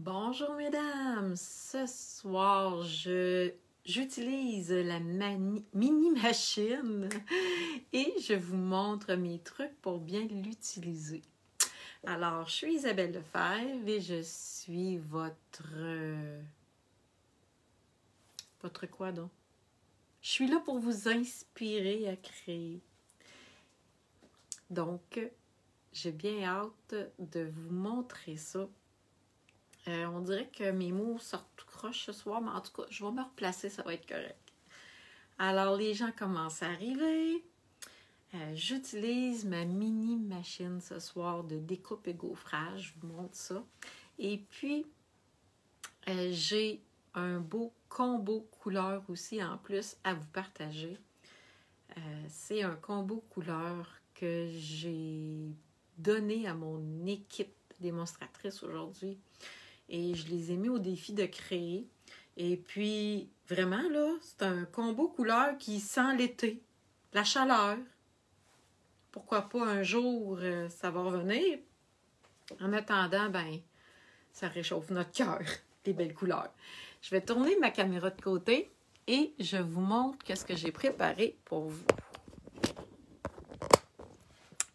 Bonjour mesdames, ce soir j'utilise la mini machine et je vous montre mes trucs pour bien l'utiliser. Alors, je suis Isabelle Lefebvre et je suis votre quoi donc? Je suis là pour vous inspirer à créer. Donc, j'ai bien hâte de vous montrer ça. On dirait que mes mots sortent tout croche ce soir, mais en tout cas, je vais me replacer, ça va être correct. Alors, les gens commencent à arriver. J'utilise ma mini machine ce soir de découpe et gaufrage. Je vous montre ça. Et puis, j'ai un beau combo couleur aussi en plus à vous partager. C'est un combo couleur que j'ai donné à mon équipe démonstratrice aujourd'hui. Et je les ai mis au défi de créer. Et puis, vraiment, là, c'est un combo couleur qui sent l'été, la chaleur. Pourquoi pas un jour, ça va revenir. En attendant, ben, ça réchauffe notre cœur, les belles couleurs. Je vais tourner ma caméra de côté et je vous montre qu'est-ce que j'ai préparé pour vous.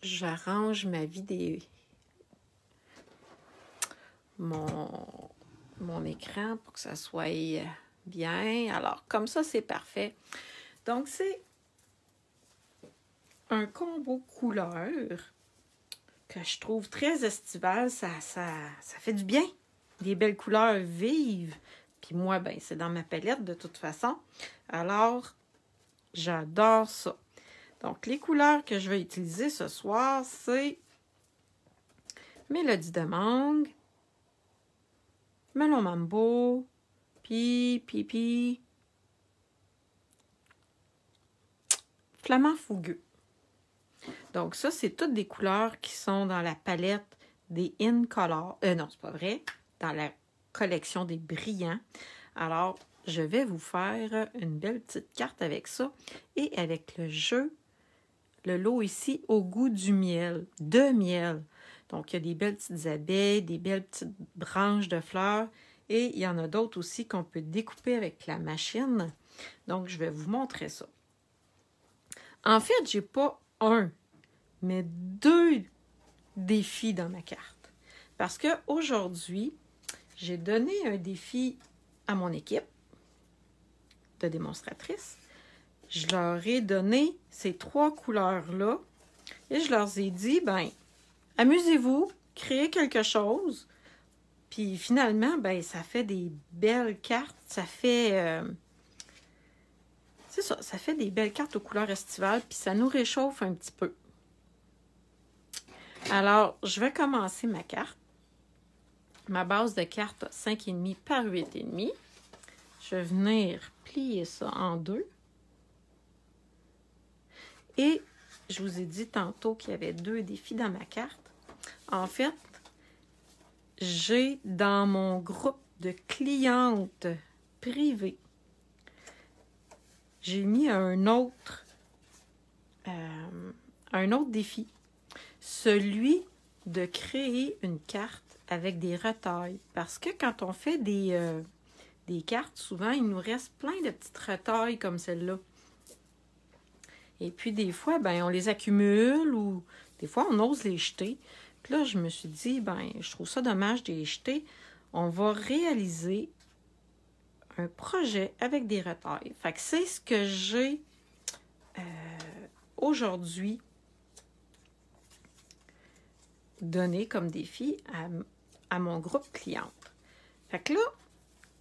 J'arrange ma vidéo. Mon écran pour que ça soit bien. Alors, comme ça, c'est parfait. Donc, c'est un combo couleur que je trouve très estival. Ça fait du bien. Des belles couleurs vives. Puis moi, ben, c'est dans ma palette de toute façon. Alors, j'adore ça. Donc, les couleurs que je vais utiliser ce soir, c'est Mélodie de mangue, Melon Mambo, puis Flamand fougueux. Donc ça, c'est toutes des couleurs qui sont dans la palette des In Color. Non, c'est pas vrai. Dans la collection des brillants. Alors, je vais vous faire une belle petite carte avec ça. Et avec le jeu, le lot ici, au goût du miel, de miel. Donc, il y a des belles petites abeilles, des belles petites branches de fleurs. Et il y en a d'autres aussi qu'on peut découper avec la machine. Donc, je vais vous montrer ça. En fait, j'ai pas un, mais deux défis dans ma carte. Parce qu'aujourd'hui, j'ai donné un défi à mon équipe de démonstratrices. Je leur ai donné ces trois couleurs-là et je leur ai dit, ben, amusez-vous, créez quelque chose. Puis finalement, ben, ça fait des belles cartes. Ça fait... c'est ça, ça fait des belles cartes aux couleurs estivales, puis ça nous réchauffe un petit peu. Alors, je vais commencer ma carte. Ma base de carte 5,5 par 8,5. Je vais venir plier ça en deux. Et je vous ai dit tantôt qu'il y avait deux défis dans ma carte. En fait, j'ai dans mon groupe de clientes privées, j'ai mis un autre défi. Celui de créer une carte avec des retailles. Parce que quand on fait des cartes, souvent, il nous reste plein de petites retailles comme celle-là. Et puis, des fois, ben, on les accumule ou des fois, on ose les jeter. Puis là, je me suis dit, ben, je trouve ça dommage de les jeter. On va réaliser un projet avec des retailles. Fait que c'est ce que j'ai aujourd'hui donné comme défi à mon groupe cliente. Fait que là,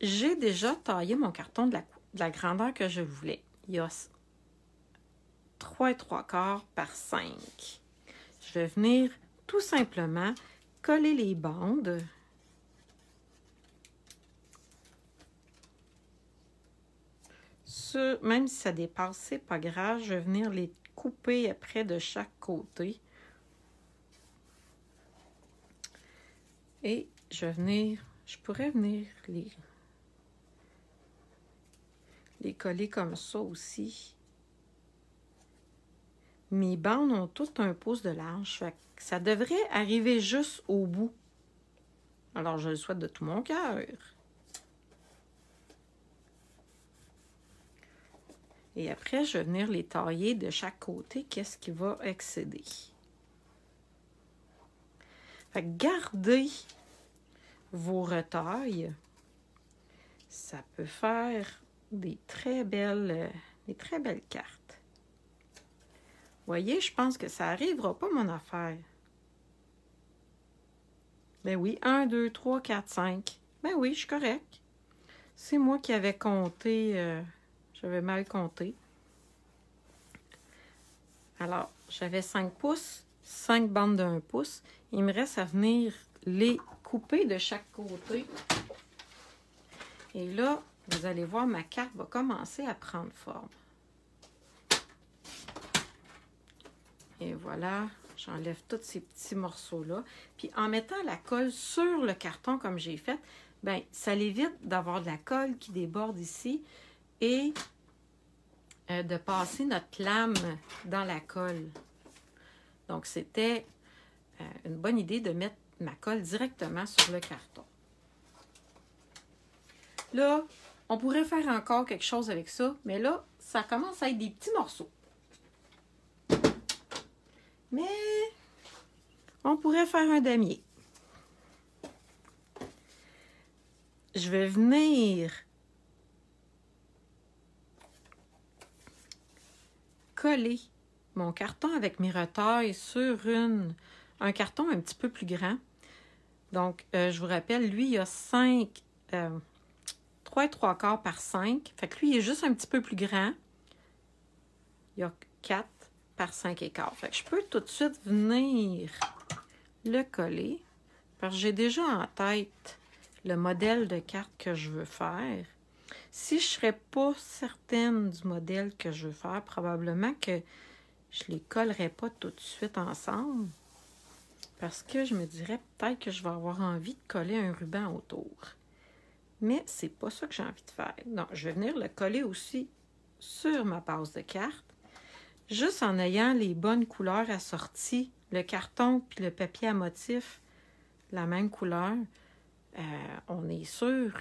j'ai déjà taillé mon carton de la grandeur que je voulais. Il y a 3 3/4 par 5. Je vais venir tout simplement coller les bandes. Même si ça dépasse, c'est pas grave. Je vais venir les couper après de chaque côté. Et je pourrais venir les coller comme ça aussi. Mes bandes ont toutes un pouce de large. Ça devrait arriver juste au bout. Alors, je le souhaite de tout mon cœur. Et après, je vais venir les tailler de chaque côté, qu'est-ce qui va excéder. Fait que gardez vos retailles. Ça peut faire des très belles cartes. Voyez, je pense que ça n'arrivera pas, mon affaire. Ben oui, 1, 2, 3, 4, 5. Ben oui, je suis correct. C'est moi qui avais compté, j'avais mal compté. Alors, j'avais 5 pouces, 5 bandes de 1 pouce. Il me reste à venir les couper de chaque côté. Et là, vous allez voir, ma carte va commencer à prendre forme. Et voilà, j'enlève tous ces petits morceaux-là. Puis en mettant la colle sur le carton comme j'ai fait, ben ça l'évite d'avoir de la colle qui déborde ici et de passer notre lame dans la colle. Donc c'était une bonne idée de mettre ma colle directement sur le carton. Là, on pourrait faire encore quelque chose avec ça, mais là, ça commence à être des petits morceaux. Mais on pourrait faire un damier. Je vais venir coller mon carton avec mes retailles sur un carton un petit peu plus grand. Donc, je vous rappelle, lui, il y a 3 3/4 par 5. Fait que lui, il est juste un petit peu plus grand. Il y a 4 par 5/4. Fait que je peux tout de suite venir le coller. Parce que j'ai déjà en tête le modèle de carte que je veux faire. Si je ne serais pas certaine du modèle que je veux faire, probablement que je ne les collerais pas tout de suite ensemble. Parce que je me dirais peut-être que je vais avoir envie de coller un ruban autour. Mais c'est pas ça que j'ai envie de faire. Non, je vais venir le coller aussi sur ma base de carte. Juste en ayant les bonnes couleurs assorties, le carton puis le papier à motif, la même couleur, on est sûr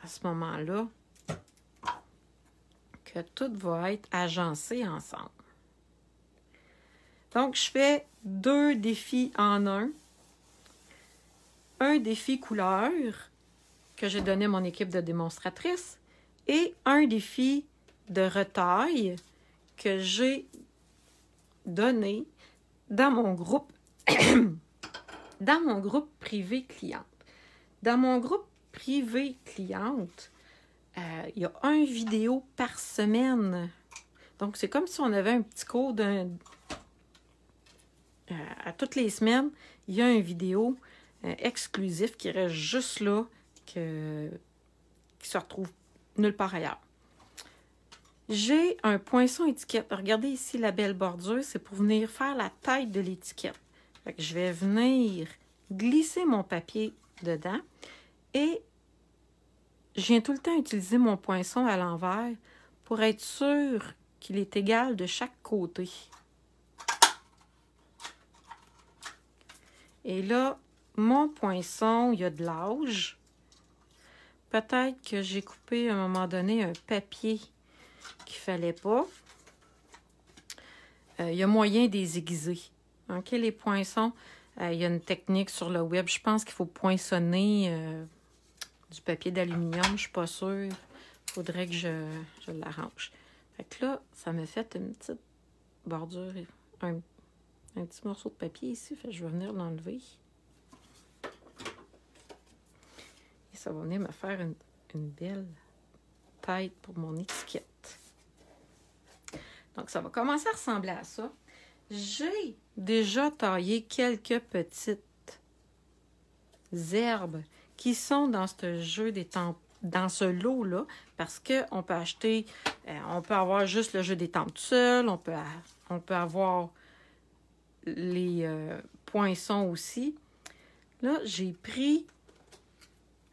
à ce moment-là que tout va être agencé ensemble. Donc, je fais 2 défis en un. Un défi couleur que j'ai donné à mon équipe de démonstratrices et un défi de retaille que j'ai donné dans mon groupe privé cliente. Dans mon groupe privé cliente, il y a une vidéo par semaine. Donc, c'est comme si on avait un petit cours à toutes les semaines, il y a une vidéo exclusive qui reste juste là, qui se retrouve nulle part ailleurs. J'ai un poinçon étiquette. Regardez ici la belle bordure, c'est pour venir faire la tête de l'étiquette. Je vais venir glisser mon papier dedans et je viens tout le temps utiliser mon poinçon à l'envers pour être sûr qu'il est égal de chaque côté. Et là, mon poinçon, il y a de l'âge. Peut-être que j'ai coupé à un moment donné un papier qu'il ne fallait pas. Il y a moyen de les aiguiser. OK, les poinçons, il y a une technique sur le web. Je pense qu'il faut poinçonner du papier d'aluminium. Je ne suis pas sûre. Il faudrait que je l'arrange. Fait que là, ça me fait une petite bordure, un petit morceau de papier ici. Fait que je vais venir l'enlever. Et ça va venir me faire une belle tête pour mon étiquette. Donc, ça va commencer à ressembler à ça. J'ai déjà taillé quelques petites herbes qui sont dans ce jeu des dans ce lot-là, parce qu'on peut acheter, on peut avoir juste le jeu des tempes tout seul, on peut avoir les poinçons aussi. Là, j'ai pris,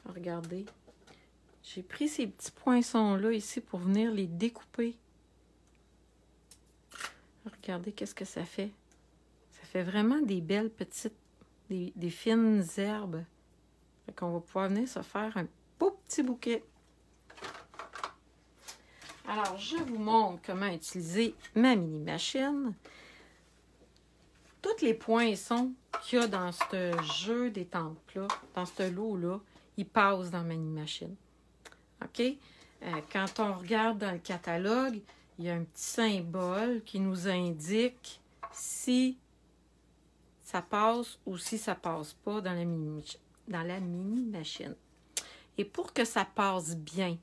regardez, j'ai pris ces petits poinçons-là ici pour venir les découper. Regardez qu'est-ce que ça fait. Ça fait vraiment des belles petites, des fines herbes. Fait qu'on va pouvoir venir se faire un beau petit bouquet. Alors, je vous montre comment utiliser ma mini-machine. Tous les poinçons qu'il y a dans ce jeu d'étampes-là, dans ce lot-là, ils passent dans ma mini-machine. OK? Quand on regarde dans le catalogue, il y a un petit symbole qui nous indique si ça passe ou si ça passe pas dans la mini-machine. Et pour que ça passe bien,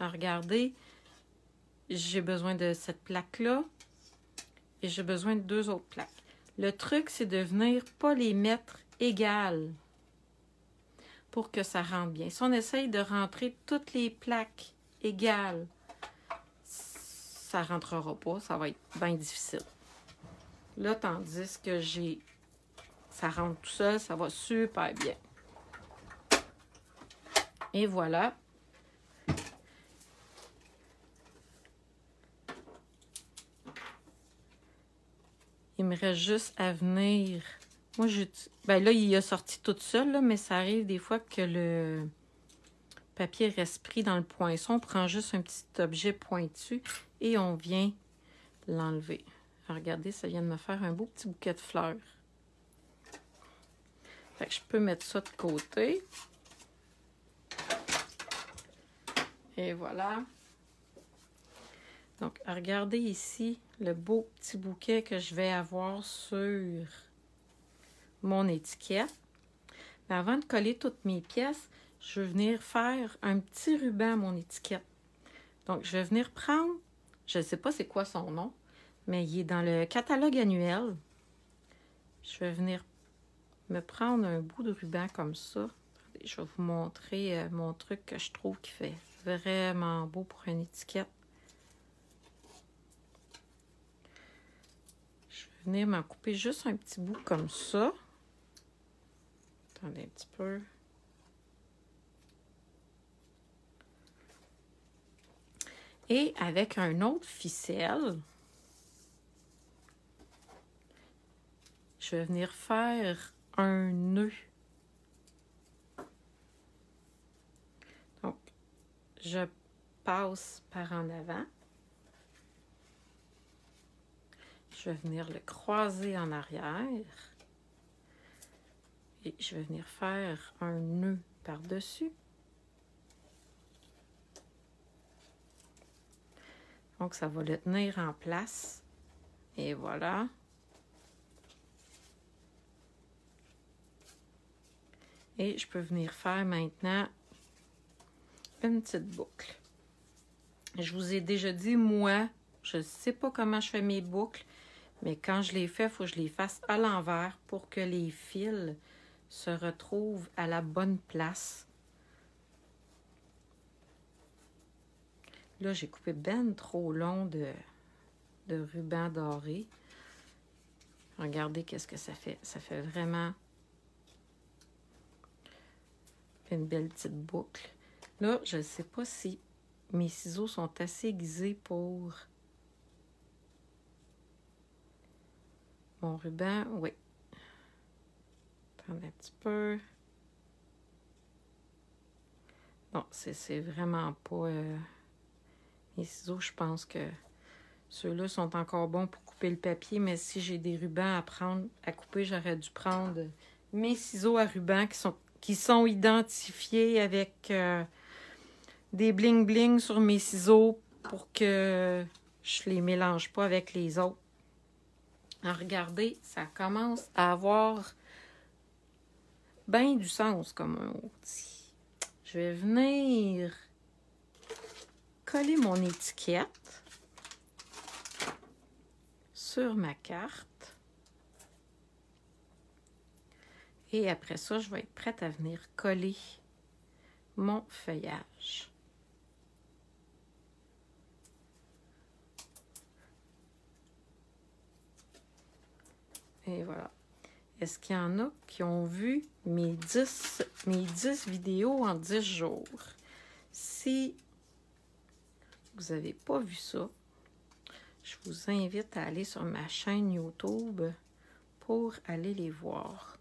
regardez, j'ai besoin de cette plaque-là et j'ai besoin de 2 autres plaques. Le truc, c'est de venir pas les mettre égales pour que ça rentre bien. Si on essaye de rentrer toutes les plaques égales, ça rentrera pas, ça va être bien difficile. Là, tandis que ça rentre tout seul, ça va super bien. Et voilà. Il me reste juste à venir. Moi, ben là, il a sorti tout seul, là, mais ça arrive des fois que le papier reste pris dans le poinçon. On prend juste un petit objet pointu et on vient l'enlever. Regardez, ça vient de me faire un beau petit bouquet de fleurs. Fait que je peux mettre ça de côté. Et voilà. Donc, regardez ici le beau petit bouquet que je vais avoir sur mon étiquette. Mais avant de coller toutes mes pièces, je vais venir faire un petit ruban à mon étiquette. Donc, je vais venir prendre, je ne sais pas c'est quoi son nom, mais il est dans le catalogue annuel. Je vais venir me prendre un bout de ruban comme ça. Je vais vous montrer mon truc que je trouve qui fait vraiment beau pour une étiquette. Je vais venir m'en couper juste un petit bout comme ça. Attendez un petit peu. Et avec un autre ficelle, je vais venir faire un nœud. Donc, je passe par en avant. Je vais venir le croiser en arrière. Et je vais venir faire un nœud par-dessus. Donc, ça va le tenir en place. Et voilà. Et je peux venir faire maintenant une petite boucle. Je vous ai déjà dit, moi, je ne sais pas comment je fais mes boucles, mais quand je les fais, il faut que je les fasse à l'envers pour que les fils se retrouvent à la bonne place. Là, j'ai coupé ben trop long de ruban doré. Regardez qu'est-ce que ça fait. Ça fait vraiment une belle petite boucle. Là, je ne sais pas si mes ciseaux sont assez aiguisés pour mon ruban. Oui. Attendez un petit peu. Non, c'est vraiment pas... mes ciseaux, je pense que ceux-là sont encore bons pour couper le papier, mais si j'ai des rubans à prendre, à couper, j'aurais dû prendre mes ciseaux à ruban qui sont identifiés avec des bling-bling sur mes ciseaux pour que je les mélange pas avec les autres. Alors, regardez, ça commence à avoir bien du sens comme un outil. Je vais venir coller mon étiquette sur ma carte. Et après ça, je vais être prête à venir coller mon feuillage. Et voilà. Est-ce qu'il y en a qui ont vu mes 10 vidéos en 10 jours? Si vous n'avez pas vu ça, je vous invite à aller sur ma chaîne YouTube pour aller les voir.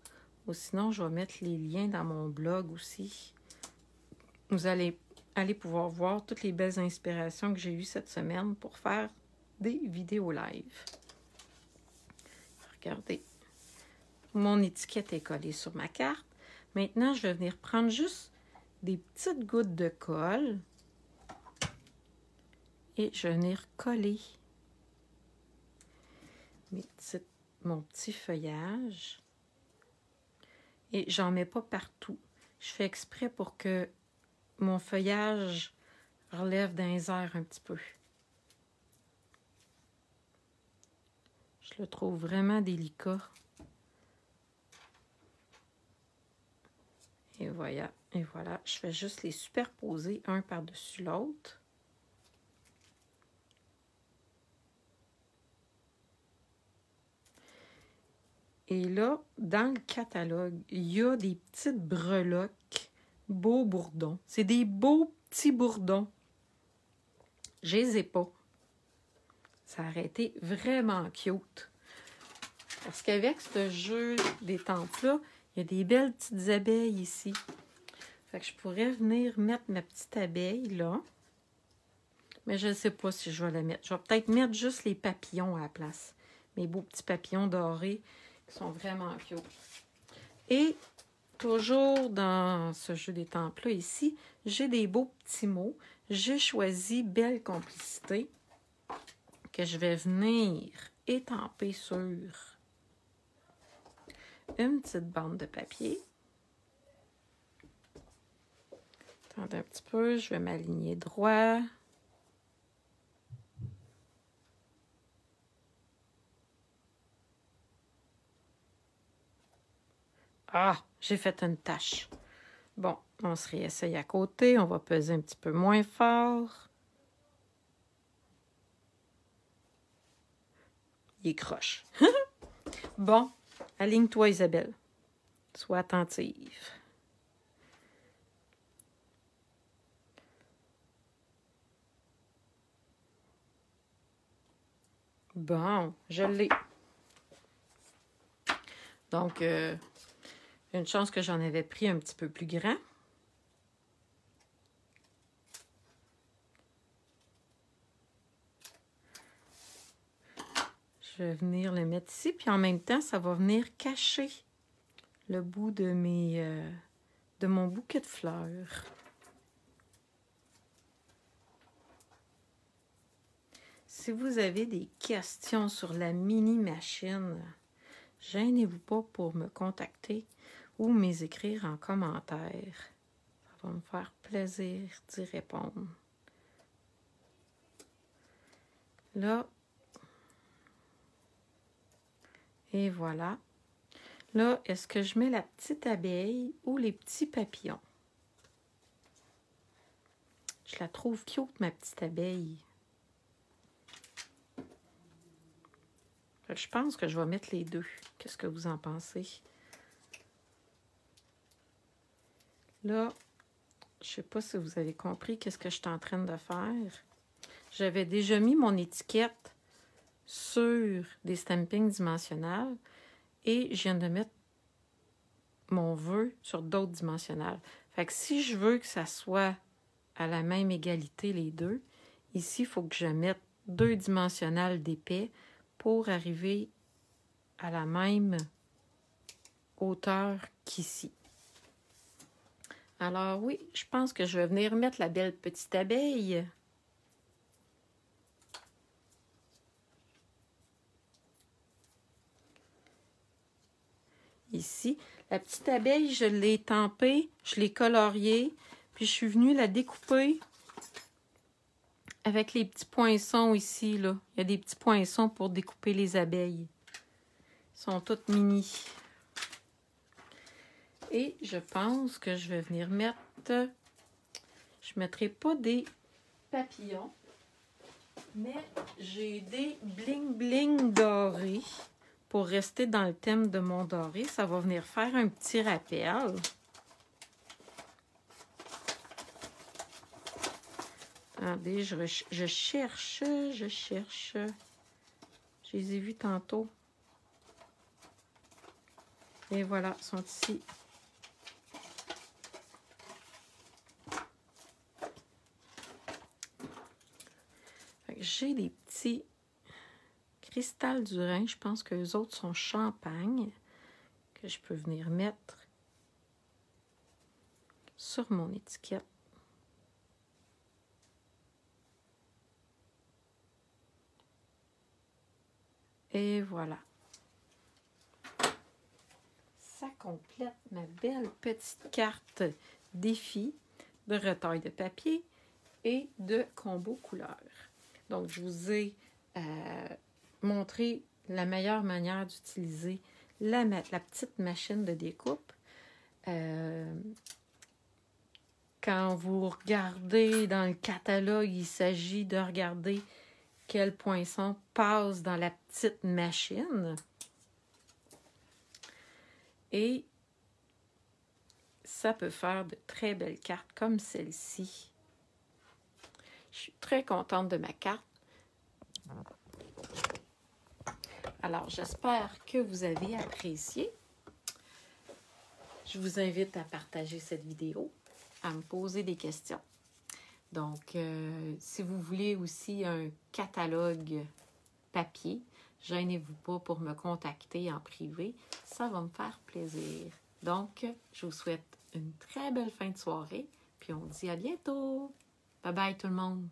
Ou sinon, je vais mettre les liens dans mon blog aussi. Vous allez pouvoir voir toutes les belles inspirations que j'ai eues cette semaine pour faire des vidéos live. Regardez, mon étiquette est collée sur ma carte. Maintenant, je vais venir prendre juste des petites gouttes de colle et je vais venir coller mon petit feuillage. Et j'en mets pas partout. Je fais exprès pour que mon feuillage relève dans les airs un petit peu. Je le trouve vraiment délicat. Et voilà, je vais juste les superposer un par-dessus l'autre. Et là, dans le catalogue, il y a des petites breloques, beaux bourdons. C'est des beaux petits bourdons. Je les ai pas. Ça aurait été vraiment cute. Parce qu'avec ce jeu d'étampes-là, il y a des belles petites abeilles ici. Fait que je pourrais venir mettre ma petite abeille là. Mais je ne sais pas si je vais la mettre. Je vais peut-être mettre juste les papillons à la place. Mes beaux petits papillons dorés qui sont vraiment cute. Et toujours dans ce jeu d'étampes-là ici, j'ai des beaux petits mots. J'ai choisi Belle Complicité que je vais venir étamper sur une petite bande de papier. Attendez un petit peu, je vais m'aligner droit. Ah, j'ai fait une tache. Bon, on se réessaye à côté. On va peser un petit peu moins fort. Il est croche. Bon, aligne-toi, Isabelle. Sois attentive. Bon, je l'ai. Donc, une chance que j'en avais pris un petit peu plus grand. Je vais venir le mettre ici, puis en même temps, ça va venir cacher le bout de mon bouquet de fleurs. Si vous avez des questions sur la mini-machine, gênez-vous pas pour me contacter ou m'écrire en commentaire. Ça va me faire plaisir d'y répondre. Là, et voilà. Là, est-ce que je mets la petite abeille ou les petits papillons? Je la trouve cute, ma petite abeille. Je pense que je vais mettre les deux. Qu'est-ce que vous en pensez? Là, je ne sais pas si vous avez compris qu'est-ce que je suis en train de faire. J'avais déjà mis mon étiquette sur des stampings dimensionnels et je viens de mettre mon vœu sur d'autres dimensionnels. Fait que si je veux que ça soit à la même égalité les deux, ici, il faut que je mette 2 dimensionnels d'épais pour arriver à la même hauteur qu'ici. Alors oui, je pense que je vais venir mettre la belle petite abeille. Ici, la petite abeille, je l'ai étampée, je l'ai coloriée, puis je suis venue la découper avec les petits poinçons ici, là. Il y a des petits poinçons pour découper les abeilles. Ils sont toutes mini. Et je pense que je vais venir mettre... Je ne mettrai pas des papillons, mais j'ai des bling-bling dorés pour rester dans le thème de mon doré. Ça va venir faire un petit rappel. Attendez, je cherche. Je les ai vus tantôt. Et voilà, ils sont ici. J'ai des petits cristal du Rhin. Je pense que les autres sont champagne, que je peux venir mettre sur mon étiquette. Et voilà. Ça complète ma belle petite carte défi de retaille de papier et de combo couleurs. Donc, je vous ai montré la meilleure manière d'utiliser la petite machine de découpe. Quand vous regardez dans le catalogue, il s'agit de regarder quel poinçon passe dans la petite machine. Et ça peut faire de très belles cartes comme celle-ci. Je suis très contente de ma carte. Alors, j'espère que vous avez apprécié. Je vous invite à partager cette vidéo, à me poser des questions. Donc, si vous voulez aussi un catalogue papier, gênez-vous pas pour me contacter en privé. Ça va me faire plaisir. Donc, je vous souhaite une très belle fin de soirée. Puis on dit à bientôt. Bye bye tout le monde.